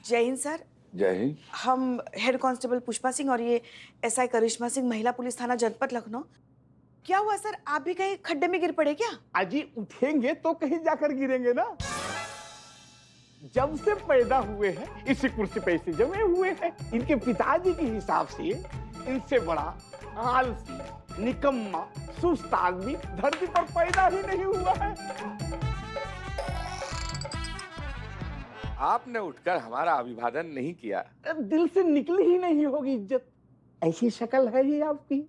जय हिंद सर। जय हिंद। हम हेड कांस्टेबल पुष्पा सिंह और ये एसआई करिश्मा सिंह, महिला पुलिस थाना जनपद लखनऊ। क्या हुआ सर, आप भी कहीं खड्डे में गिर पड़े क्या? अजी उठेंगे तो कहीं जाकर गिरेंगे ना। जब से पैदा हुए हैं इसी कुर्सी पे ऐसे जमे हुए हैं। इनके पिताजी के हिसाब से इनसे बड़ा आलसी, निकम्मा, सुस्त आदमी धरती पर पैदा ही नहीं हुआ है। आपने उठकर हमारा अभिवादन नहीं किया। दिल से निकली ही नहीं होगी इज्जत। ऐसी शक्ल है ये आपकी।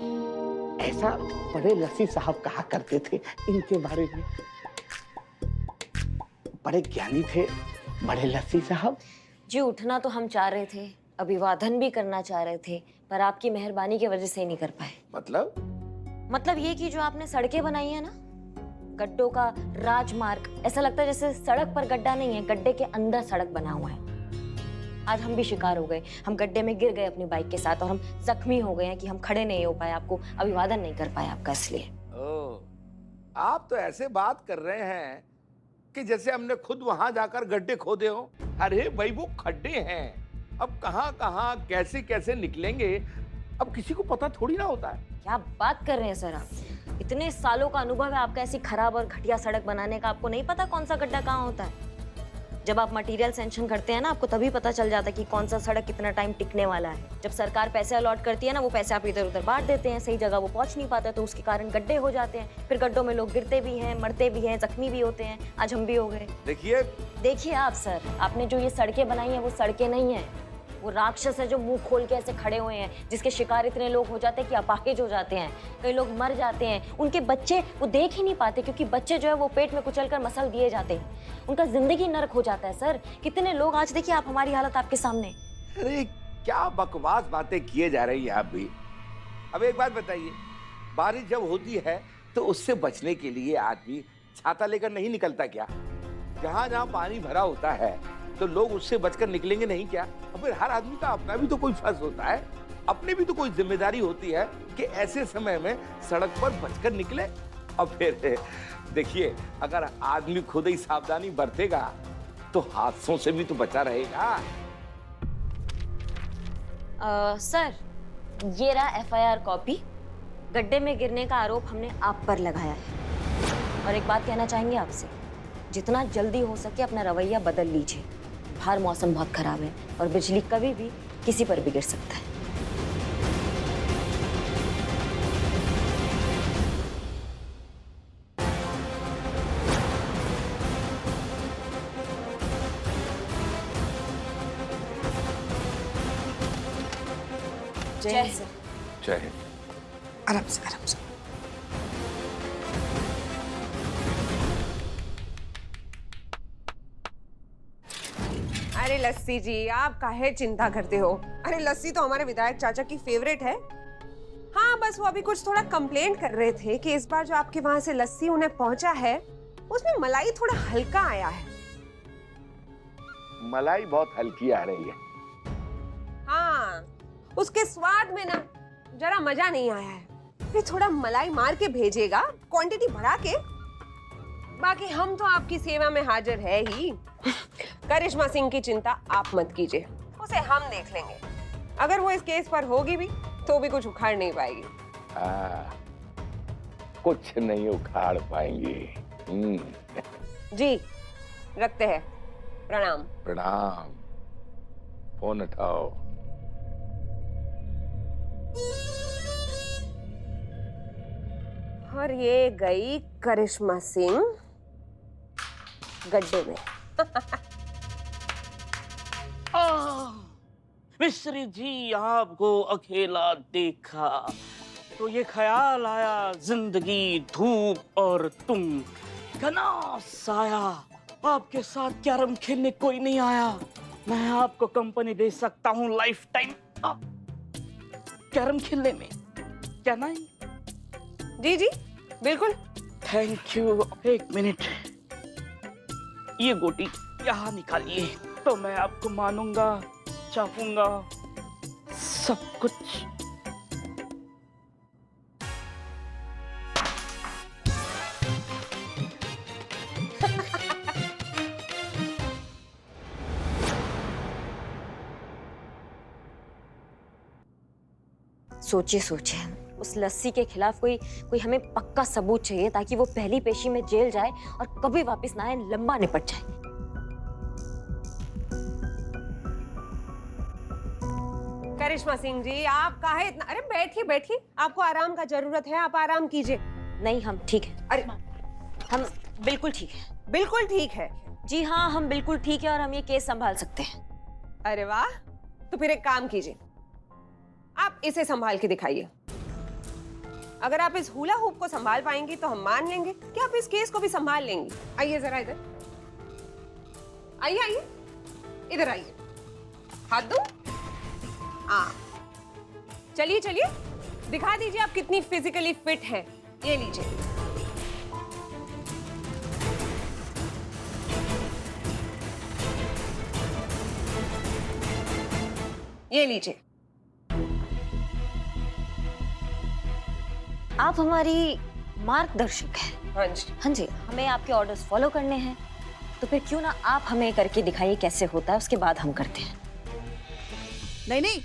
ऐसा बड़े लस्सी साहब कहा करते थे इनके बारे में। बड़े ज्ञानी थे बड़े लस्सी साहब। जी उठना तो हम चाह रहे थे, अभिवादन भी करना चाह रहे थे, पर आपकी मेहरबानी की वजह से ही नहीं कर पाए। मतलब ये कि जो आपने सड़कें बनाई है ना, गड्ढों का राजमार्ग, ऐसा लगता है जैसे सड़क पर गड्ढा नहीं है, गड्ढे के अंदर सड़क बना हुआ है। आज हम भी शिकार हो गए, हम गड्ढे में गिर गए अपनी बाइक के साथ और हम जख्मी हो गए हैं कि हम खड़े नहीं हो पाए, आपको अभिवादन नहीं कर पाए आपका। इसलिए आप तो ऐसे बात कर रहे हैं कि जैसे हमने खुद वहां जाकर गड्ढे खोदे हो। अरे भाई वो खड्डे हैं, अब कहां कहां कैसे कैसे निकलेंगे अब किसी को पता थोड़ी ना होता है। क्या बात कर रहे हैं सर आप? इतने सालों का अनुभव है आपका ऐसी खराब और घटिया सड़क बनाने का, आपको नहीं पता कौन सा गड्ढा कहाँ होता है? जब आप मटेरियल सैंक्शन करते हैं ना, आपको तभी पता चल जाता है कि कौन सा सड़क कितना टाइम टिकने वाला है। जब सरकार पैसे अलॉट करती है ना, वो पैसे आप इधर उधर बांट देते हैं, सही जगह वो पहुंच नहीं पाते, तो उसके कारण गड्ढे हो जाते हैं। फिर गड्ढों में लोग गिरते भी हैं, मरते भी हैं, जख्मी भी होते हैं। आज हम भी हो गए। देखिए आप सर, आपने जो ये सड़कें बनाई हैं वो सड़कें नहीं है, वो राक्षस है जो मुंह खोल के ऐसे खड़े हुए हैं, जिसके शिकार इतने लोग हो जाते हैं कि अपाहिज हो जाते हैं, कई लोग मर जाते हैं। उनके बच्चे वो देख ही नहीं पाते, क्योंकि बच्चे जो है वो पेट में कुचलकर मसल दिए जाते हैं, उनका जिंदगी नरक हो जाता है। सर कितने लोग, आज देखिए आप हमारी हालत आपके सामने। अरे क्या बकवास बातें किए जा रही है आप भी। अब एक बात बताइए, बारिश जब होती है तो उससे बचने के लिए आदमी छाता लेकर नहीं निकलता क्या? जहां जहां पानी भरा होता है तो लोग उससे बचकर निकलेंगे नहीं क्या? अब फिर हर आदमी का अपना भी तो कोई फर्ज होता है, अपनी भी तो कोई जिम्मेदारी होती है कि ऐसे समय में सड़क पर बचकर निकले। अब फिर देखिए, अगर आदमी खुद ही सावधानी बरतेगा तो हादसों से भी तो बचा रहेगा। सर ये रहा एफआईआर कॉपी। गड्ढे में गिरने का आरोप हमने आप पर लगाया है। और एक बात कहना चाहेंगे आपसे, जितना जल्दी हो सके अपना रवैया बदल लीजिए। बाहर मौसम बहुत खराब है और बिजली कभी भी किसी पर भी गिर सकता है। जय हिंद सर। जय हिंद। आराम से आराम से। अरे लस्सी जी, आप काहे चिंता करते हो? अरे लस्सी तो हमारे विधायक चाचा की फेवरेट है। हाँ बस वो अभी कुछ थोड़ा कंप्लेंट कर रहे थे कि इस बार जो आपके वहां से लस्सी उन्हें पहुंचा है उसमें मलाई थोड़ा हल्का आया है। मलाई बहुत हल्की आ रही है। हाँ, उसके स्वाद में ना जरा मजा नहीं आया है। फिर थोड़ा मलाई मार के भेजेगा, क्वांटिटी बढ़ा के। बाकी हम तो आपकी सेवा में हाजिर है ही। करिश्मा सिंह की चिंता आप मत कीजिए, उसे हम देख लेंगे। अगर वो इस केस पर होगी भी तो भी कुछ उखाड़ नहीं पाएगी। कुछ नहीं उखाड़ पाएंगी। जी रखते हैं, प्रणाम। प्रणाम। फोन उठाओ। और ये गई करिश्मा सिंह गड्ढे में। मिस्री जी आपको अकेला देखा तो ये ख्याल आया, जिंदगी धूप और तुम घना साया। आपके साथ कैरम खेलने कोई नहीं आया, मैं आपको कंपनी दे सकता हूँ लाइफ टाइम कैरम खेलने में, क्या नहीं? जी जी बिल्कुल। Thank you. एक मिनट, ये गोटी यहाँ निकालिए तो मैं आपको मानूंगा, चाहूंगा सब कुछ। सोचिए सोचिए, उस लस्सी के खिलाफ कोई कोई हमें पक्का सबूत चाहिए ताकि वो पहली पेशी में जेल जाए और कभी वापस ना आए, लंबा निपट जाए। करिश्मा सिंह जी, आप काहे इतना, अरे बैठिए बैठिए, आपको आराम का जरूरत है, आप आराम कीजिए। नहीं, हम ठीक है। अरे हम बिल्कुल ठीक है। बिल्कुल ठीक है। जी हाँ, हम बिल्कुल ठीक है और हम ये केस संभाल सकते हैं। अरे वाह, तो फिर एक काम कीजिए, आप इसे संभाल के दिखाइए। अगर आप इस हुला हुप को संभाल पाएंगी तो हम मान लेंगे कि आप इस केस को भी संभाल लेंगी। आइए जरा इधर, आइए आइए, इधर आइए, हाथ दो। हाँ, चलिए चलिए, दिखा दीजिए आप कितनी फिजिकली फिट हैं। ये लीजिए, ये लीजिए। आप हमारी मार्गदर्शक हैं। हाँ जी। हाँ जी, हमें आपके ऑर्डर्स फॉलो करने हैं, तो फिर क्यों ना आप हमें करके दिखाइए कैसे होता है, उसके बाद हम करते हैं। नहीं नहीं,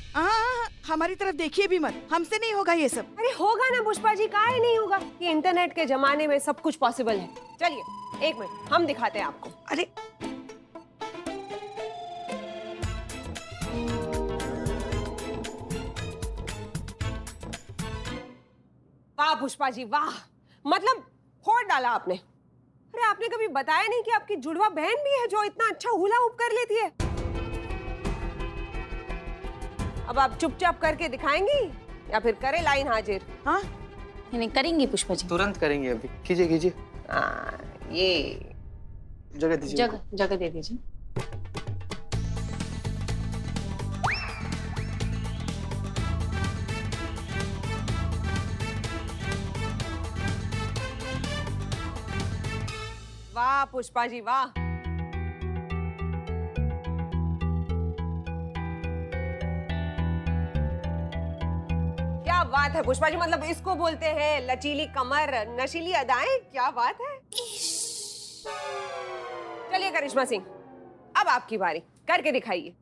हमारी तरफ देखिए भी मत, हमसे नहीं होगा ये सब। अरे होगा ना पुष्पा जी, काहे नहीं होगा, ये इंटरनेट के जमाने में सब कुछ पॉसिबल है। चलिए एक मिनट, हम दिखाते हैं आपको। अरे वाह पुष्पा जी वाह, मतलब फोड़ डाला आपने। अरे आपने कभी बताया नहीं कि आपकी जुड़वा बहन भी है जो इतना अच्छा हुला हुप कर लेती है। अब आप चुपचाप करके दिखाएंगी या फिर करे लाइन हाजिर? हाँ, नहीं करेंगी पुष्पा जी। तुरंत करेंगे अभी। कीजिए कीजिए। ये जगह दीजिए। जगह जगह दे दीजिए। वाह पुष्पा जी वाह, क्या बात है पुष्पा जी, मतलब इसको बोलते हैं लचीली कमर, नशीली अदाएं, क्या बात है। चलिए करिश्मा सिंह, अब आपकी बारी, करके दिखाइए।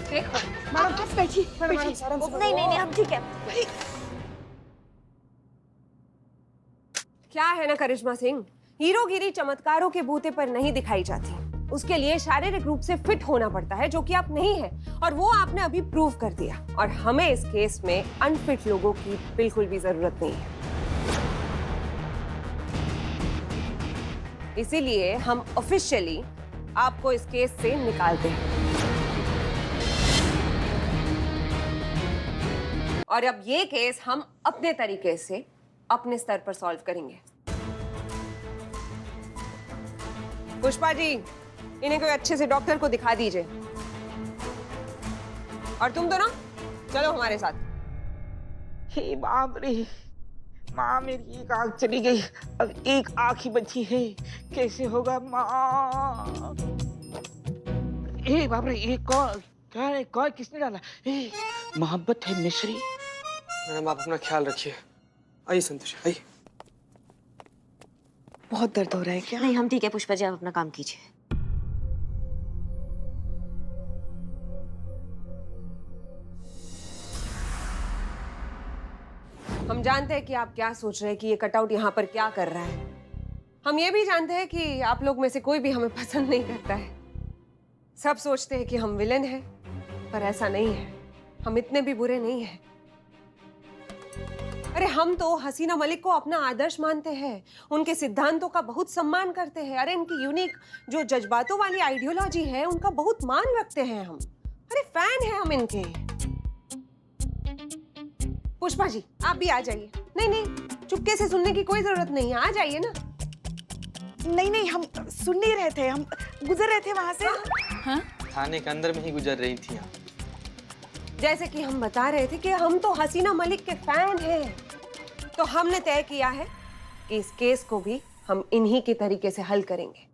देखो मैडम आप बैठिए, बैठिए। नहीं नहीं नहीं, हम ठीक है। क्या है ना करिश्मा सिंह, हीरोगिरी चमत्कारों के बूते पर नहीं दिखाई जाती, उसके लिए शारीरिक रूप से फिट होना पड़ता है, जो कि आप नहीं है, और वो आपने अभी प्रूव कर दिया। और हमें इस केस में अनफिट लोगों की बिल्कुल भी जरूरत नहीं है, इसीलिए हम ऑफिशियली आपको इस केस से निकालते हैं। और अब ये केस हम अपने तरीके से, अपने स्तर पर सॉल्व करेंगे। पुष्पा जी, इन्हें कोई अच्छे से डॉक्टर को दिखा दीजिए। और तुम दोनों चलो हमारे साथ। हे बाप रे, माँ मेरी एक आँख चली गई, अब एक आँख ही बची है, कैसे होगा माँ। हे बाप रे, ये कौन, क्या है, कौन, किसने डाला? मोहब्बत है मिश्री। मैडम आप अपना ख्याल रखिए। आइए संतोष, आइए। बहुत दर्द हो रहा है क्या? नहीं, हम ठीक है पुष्पा जी, आप अपना काम कीजिए। हम जानते हैं कि आप क्या सोच रहे हैं कि ये कटआउट यहाँ पर क्या कर रहा है। हम ये भी जानते हैं कि आप लोग में से कोई भी हमें पसंद नहीं करता है। सब सोचते हैं कि हम विलन हैं, पर ऐसा नहीं है, हम इतने भी बुरे नहीं हैं। अरे हम तो हसीना मलिक को अपना आदर्श मानते हैं, उनके सिद्धांतों का बहुत सम्मान करते हैं। अरे इनकी यूनिक जो जज्बातों वाली आइडियोलॉजी है उनका बहुत मान रखते हैं हम। अरे फैन हैं हम इनके। पुष्पा जी आप भी आ जाइए। नहीं नहीं, चुपके से सुनने की कोई जरूरत नहीं है, आ जाइए ना। नहीं नहीं, हम सुन नहीं रहे थे, हम गुजर रहे थे वहां से। हाँ? थाने के अंदर में ही गुजर रही थी आप। जैसे कि हम बता रहे थे कि हम तो हसीना मलिक के फैन हैं, तो हमने तय किया है कि इस केस को भी हम इन्हीं के तरीके से हल करेंगे,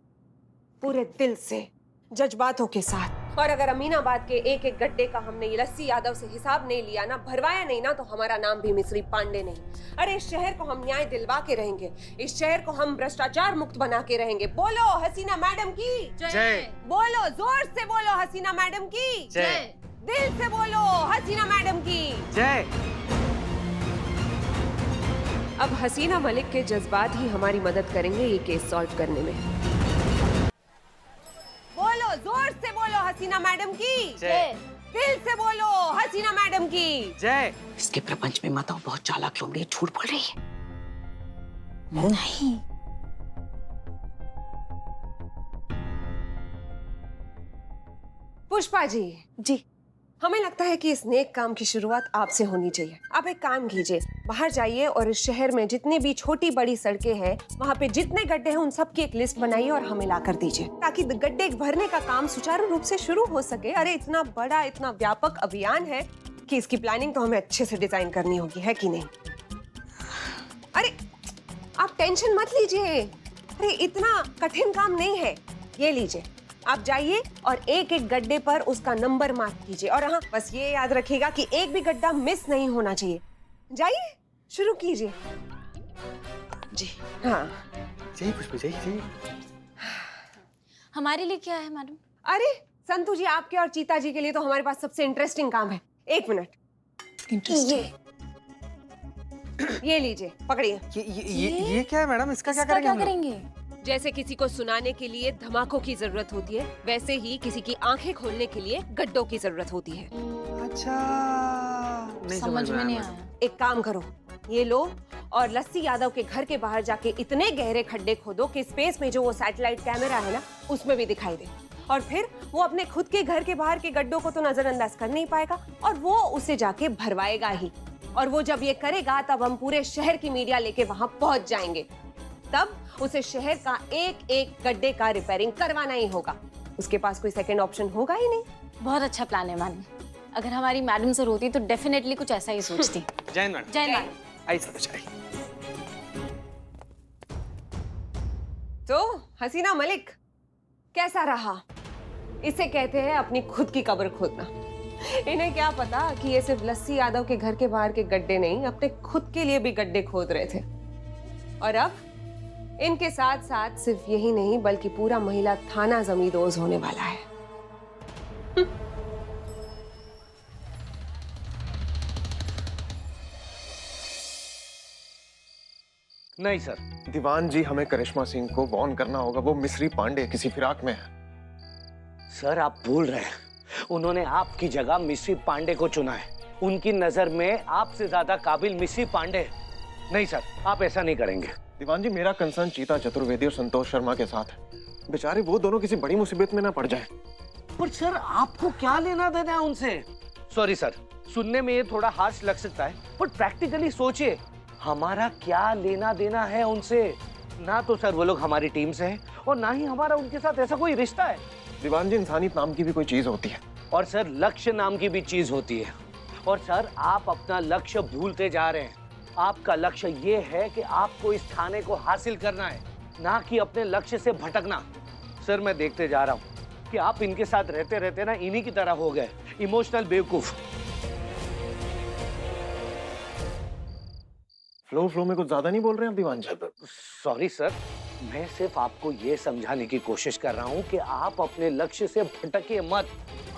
पूरे दिल से, जज्बातों के साथ। और अगर अमीनाबाद के एक एक गड्ढे का हमने ये लस्सी यादव से हिसाब नहीं लिया ना, भरवाया नहीं ना, तो हमारा नाम भी मिस्री पांडे नहीं। अरे इस शहर को हम न्याय दिलवा के रहेंगे, इस शहर को हम भ्रष्टाचार मुक्त बना के रहेंगे। बोलो हसीना मैडम की जय। बोलो, जोर से बोलो हसीना मैडम की जय। दिल से बोलो हसीना मैडम की जय। अब हसीना मलिक के जज्बात ही हमारी मदद करेंगे ये केस सॉल्व करने में। बोलो, जोर से बोलो हसीना मैडम की जय। दिल से बोलो हसीना मैडम की जय। इसके प्रपंच में मत आओ, बहुत चालाक लोमड़ी झूठ बोल रही है। नहीं। पुष्पा जी, जी। हमें लगता है कि इस नेक काम की शुरुआत आपसे होनी चाहिए। आप एक काम कीजिए, बाहर जाइए और इस शहर में जितनी भी छोटी बड़ी सड़कें हैं, वहाँ पे जितने गड्ढे हैं, उन सब की एक लिस्ट बनाइए और हमें ला कर दीजिए, ताकि गड्ढे भरने का काम सुचारू रूप से शुरू हो सके। अरे इतना बड़ा, इतना व्यापक अभियान है कि इसकी प्लानिंग तो हमें अच्छे से डिजाइन करनी होगी, है कि नहीं? अरे आप टेंशन मत लीजिए, अरे इतना कठिन काम नहीं है। ये लीजिए, आप जाइए और एक एक गड्ढे पर उसका नंबर मार्क कीजिए। और हाँ, बस ये याद रखिएगा कि एक भी गड्ढा मिस नहीं होना चाहिए। जाइए, शुरू कीजिए। जी। हाँ। जय पुष्पा, जय जय। हमारे लिए क्या है मैडम? अरे संतू जी, आपके और चीता जी के लिए तो हमारे पास सबसे इंटरेस्टिंग काम है। एक मिनट। इंटरेस्टिंग। ये लीजिए, पकड़िए। ये क्या है मैडम? इसका क्या करेंगे हम लोग? करेंगे? जैसे किसी को सुनाने के लिए धमाकों की जरूरत होती है, वैसे ही किसी की आंखें खोलने के लिए गड्ढों की जरूरत होती है। अच्छा, नहीं समझ में नहीं आया। एक काम करो, ये लो और लस्सी यादव के घर के बाहर जाके इतने गहरे खड्डे खोदो कि स्पेस में जो वो सैटेलाइट कैमरा है ना, उसमें भी दिखाई दे। और फिर वो अपने खुद के घर के बाहर के गड्ढों को तो नजरअंदाज कर नहीं पाएगा और वो उसे जाके भरवाएगा ही। और वो जब ये करेगा, तब हम पूरे शहर की मीडिया लेके वहां पहुंच जाएंगे। तब उसे शहर का एक एक गड्ढे का रिपेयरिंग करवाना ही होगा। उसके पास कोई सेकंड ऑप्शन होगा ही नहीं। बहुत अच्छा प्लान है मैडम। अगर हमारी मैडम सर होती तो डेफिनेटली कुछ ऐसा ही सोचती। जय मैडम। जय मैडम। आई सब चाहिए। तो हसीना मलिक, कैसा रहा? इसे कहते हैं अपनी खुद की कब्र खोदना। इन्हें क्या पता कि ये सिर्फ लस्सी यादव के घर के बाहर के गड्ढे नहीं, अपने खुद के लिए भी गड्ढे खोद रहे थे। और अब इनके साथ साथ सिर्फ यही नहीं, बल्कि पूरा महिला थाना जमींदोज होने वाला है। नहीं सर। दीवान जी, हमें करिश्मा सिंह को वार्न करना होगा। वो मिस्री पांडे किसी फिराक में है। सर आप भूल रहे हैं, उन्होंने आपकी जगह मिस्री पांडे को चुना है। उनकी नजर में आपसे ज्यादा काबिल मिस्री पांडे है। नहीं सर, आप ऐसा नहीं करेंगे। दीवान जी, मेरा कंसर्न चीता चतुर्वेदी और संतोष शर्मा के साथ है। बेचारे वो दोनों किसी बड़ी मुसीबत में ना पड़ जाए। पर सर आपको क्या लेना देना है उनसे? सॉरी सर, सुनने में ये थोड़ा हार्श लग सकता है, पर प्रैक्टिकली सोचिए, हमारा क्या लेना देना है उनसे? ना तो सर वो लोग हमारी टीम से हैं और ना ही हमारा उनके साथ ऐसा कोई रिश्ता है। दीवान जी, इंसानियत नाम की भी कोई चीज होती है। और सर लक्ष्य नाम की भी चीज होती है। और सर आप अपना लक्ष्य भूलते जा रहे हैं। आपका लक्ष्य ये है कि आपको इस थाने को हासिल करना है, ना कि अपने लक्ष्य से भटकना। सर मैं देखते जा रहा हूँ कि आप इनके साथ रहते रहते ना इन्हीं की तरह हो गए, इमोशनल बेवकूफ। फ्लो में कुछ ज्यादा नहीं बोल रहे हैं दीवान जी? सॉरी सर, मैं सिर्फ आपको ये समझाने की कोशिश कर रहा हूँ कि आप अपने लक्ष्य से भटके मत।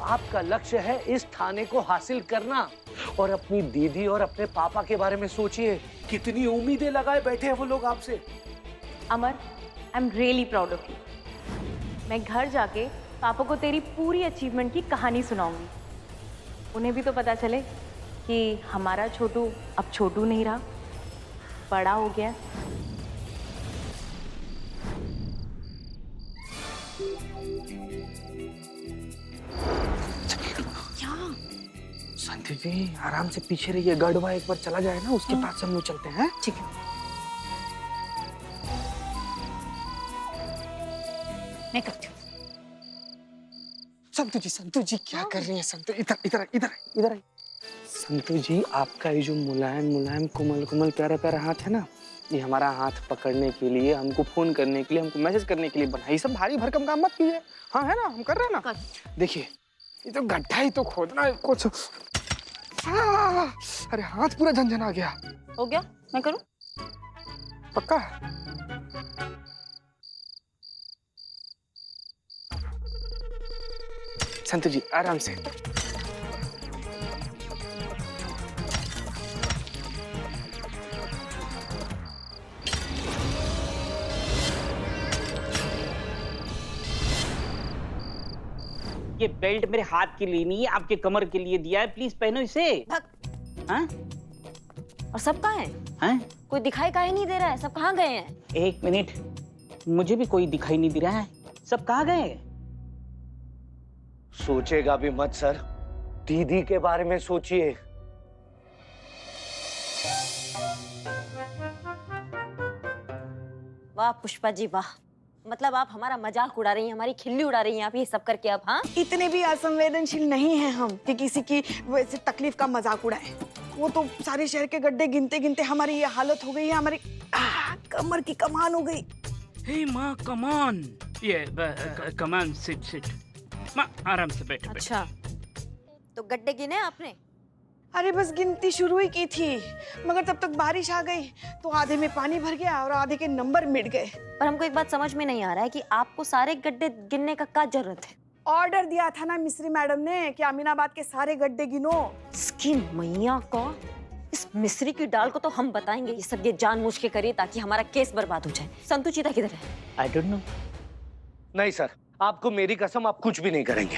आपका लक्ष्य है इस थाने को हासिल करना। और अपनी दीदी और अपने पापा के बारे में सोचिए, कितनी उम्मीदें लगाए बैठे हैं वो लोग आपसे। Amar, I am really proud of you. मैं घर जाके पापा को तेरी पूरी अचीवमेंट की कहानी सुनाऊंगी। उन्हें भी तो पता चले कि हमारा छोटू अब छोटू नहीं रहा, बड़ा हो गया। संतु जी आराम से पीछे रहिए, गढ़वा एक बार चला जाए ना, उसके बाद से हम लोग चलते हैं। ठीक है। मैं करती हूँ। संतु जी क्या कर रही हैं? संतु इधर इधर इधर इधर। संतु जी, आपका ये जो मुलायम मुलायम कोमल कोमल प्यारा प्यारा हाथ है ना, ये हमारा हाथ पकड़ने के लिए, हमको फोन करने के लिए, हमको मैसेज करने के लिए बना। ये सब भारी भरकम काम मत कीजिए। हाँ है ना, हम कर रहे हैं ना। देखिए ये तो गड्ढा ही तो खोदना है कुछ। अरे हाथ पूरा झंझना गया। हो गया, मैं करूं? पक्का? संतु जी आराम से। ये बेल्ट मेरे हाथ के लिए नहीं है, आपके कमर के लिए दिया है, प्लीज पहनो इसे। हाँ? और सब कहाँ है? हैं? कोई दिखाई काहे नहीं दे रहा है, सब कहाँ गए हैं? एक मिनट, मुझे भी कोई दिखाई नहीं दे रहा है, सब कहाँ गए? सोचेगा भी मत सर, दीदी के बारे में सोचिए। वाह पुष्पा जी वाह, मतलब आप हमारा मजाक उड़ा रही हैं, हमारी खिल्ली उड़ा रही हैं आप ये सब करके अब। हाँ, इतने भी असंवेदनशील नहीं हैं हम कि किसी की वैसे तकलीफ का मजाक उड़ाएं। वो तो सारे शहर के गड्ढे गिनते गिनते हमारी ये हालत हो गई है, हमारी कमर की कमान हो गई। हे माँ कमान, ये कमान, सिट माँ आराम से बैठ। अच्छा, तो गड्ढे गिने आपने? अरे बस गिनती शुरू ही की थी, मगर तब तक बारिश आ गई तो आधे में पानी भर गया और आधे के नंबर मिट गए। पर हमको एक बात समझ में नहीं आ रहा है कि आपको सारे गड्ढे गिनने का क्या जरूरत है? ऑर्डर दिया था ना मिस्री मैडम ने कि अमीनाबाद के सारे गड्ढे गिनो। इसकी मैया का, इस मिस्री की डाल को तो हम बताएंगे ये सब ये जानबूझ के करिए ताकि हमारा केस बर्बाद हो जाए। संतु चीता किधर है? I don't know. नहीं सर, आपको मेरी कसम, आप कुछ भी नहीं करेंगे।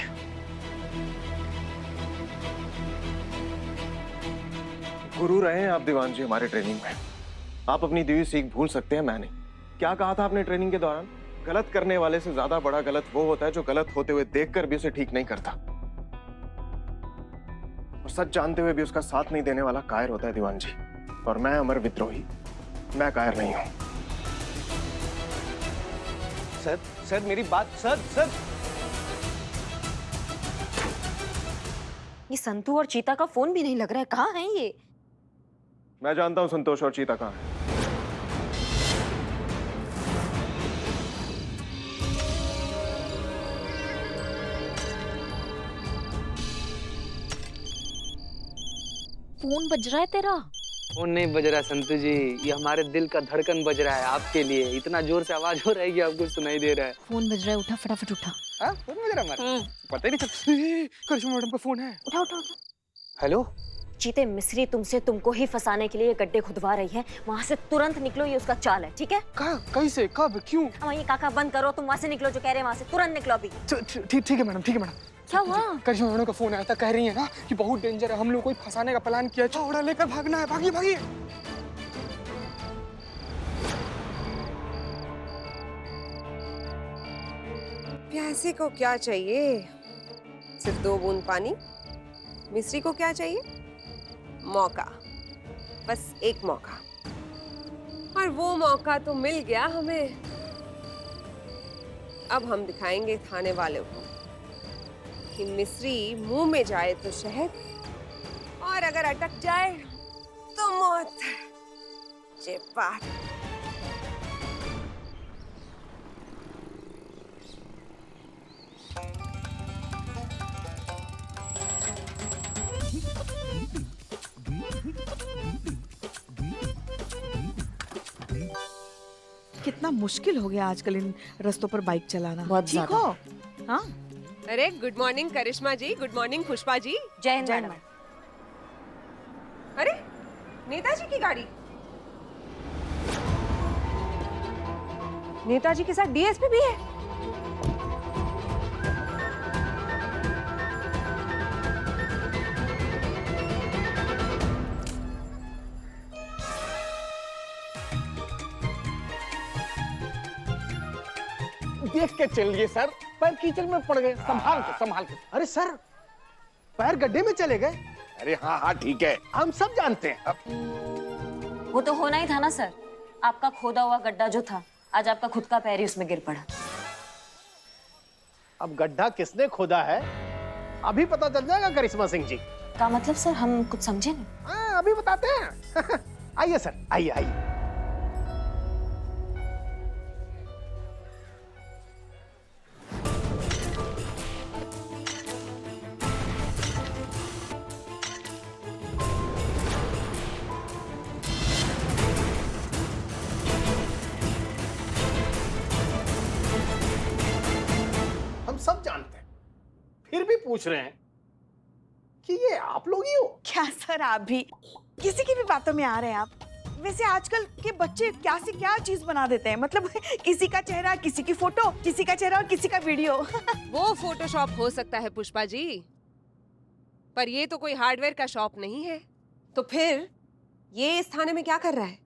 गुरु रहे हैं आप दीवान जी हमारे ट्रेनिंग में। आप अपनी दी हुई सीख भूल सकते हैं, मैं नहीं। क्या कहा था आपने ट्रेनिंग के दौरान? गलत करने वाले से ज्यादा बड़ा गलत वो होता है जो गलत होते हुए देखकर भी उसे ठीक नहीं करता, और सच जानते हुए भी उसका साथ नहीं देने वाला कायर होता है दीवान जी। और मैं अमर विद्रोही, मैं कायर नहीं हूं। सर मेरी बात, सर ये संतु और चीता का फोन भी नहीं लग रहा है, कहाँ है ये? मैं जानता हूं संतोष और चीता कहां है। फोन बज रहा है तेरा? फोन नहीं बज रहा संतु जी, ये हमारे दिल का धड़कन बज रहा है आपके लिए। इतना जोर से आवाज हो रहा है कि आपको सुनाई दे रहा है। फोन बज रहा है, उठा फटाफट उठा। हाँ, फोन बज रहा है हमारा? पता ही नहीं चल। करिश्मा मैडम का फोन है। उठा उठा। हेलो चीते, मिस्री तुमसे तुमको ही फंसाने के लिए गड्ढे खुदवा रही है, वहाँ से तुरंत निकलो, ये उसका चाल है, ठीक है? कहाँ, कैसे, कब, क्यों? ये काका बंद करो, तुम वहाँ से निकलो, जो कह रहे हैं वहाँ से तुरंत निकलो अभी। ठीक है मैडम, ठीक है मैडम। क्या हुआ? करिश्मा मैडम का फोन आया था, कह रही है ना कि बहुत डेंजर है, हम लोग कोई फंसाने का प्लान किया, चौड़ा लेकर भागना है, भागिए भागिए। प्यासे को क्या चाहिए? सिर्फ 2 बूंद पानी। मिस्री को क्या चाहिए? मौका, बस एक मौका। और वो मौका तो मिल गया हमें। अब हम दिखाएंगे थाने वालों को कि मिस्री मुंह में जाए तो शहद, और अगर अटक जाए तो मौत। जे बात। कितना मुश्किल हो गया आजकल इन रास्तों पर बाइक चलाना। बहुत ठीक हो? हाँ, अरे गुड मॉर्निंग करिश्मा जी, गुड मॉर्निंग पुष्पा जी। जय हिंद जय मैडम। अरे नेताजी की गाड़ी। नेताजी के साथ डीएसपी भी है। देख के चलिए सर, पैर कीचड़ में पड़ गए, संभाल के संभाल के। अरे सर, पैर गड्ढे में चले गए। अरे हाँ ठीक है, हम सब जानते हैं। वो तो होना ही था ना सर, आपका खोदा हुआ गड्ढा जो था, आज आपका खुद का पैर ही उसमें गिर पड़ा। अब गड्ढा किसने खोदा है अभी पता चल जाएगा करिश्मा सिंह जी। का मतलब सर, हम कुछ समझे नहीं। हाँ, अभी बताते हैं। आइए सर, आइए आइए। फिर भी पूछ रहे हैं कि ये आप लोग ही हो? क्या सर, आप भी किसी की भी बातों में आ रहे हैं आप? वैसे आजकल के बच्चे क्या से क्या चीज बना देते हैं, मतलब किसी का चेहरा, किसी की फोटो, किसी का चेहरा और किसी का वीडियो। वो फोटोशॉप हो सकता है पुष्पा जी, पर ये तो कोई हार्डवेयर का शॉप नहीं है। तो फिर ये इस थाने में क्या कर रहा है?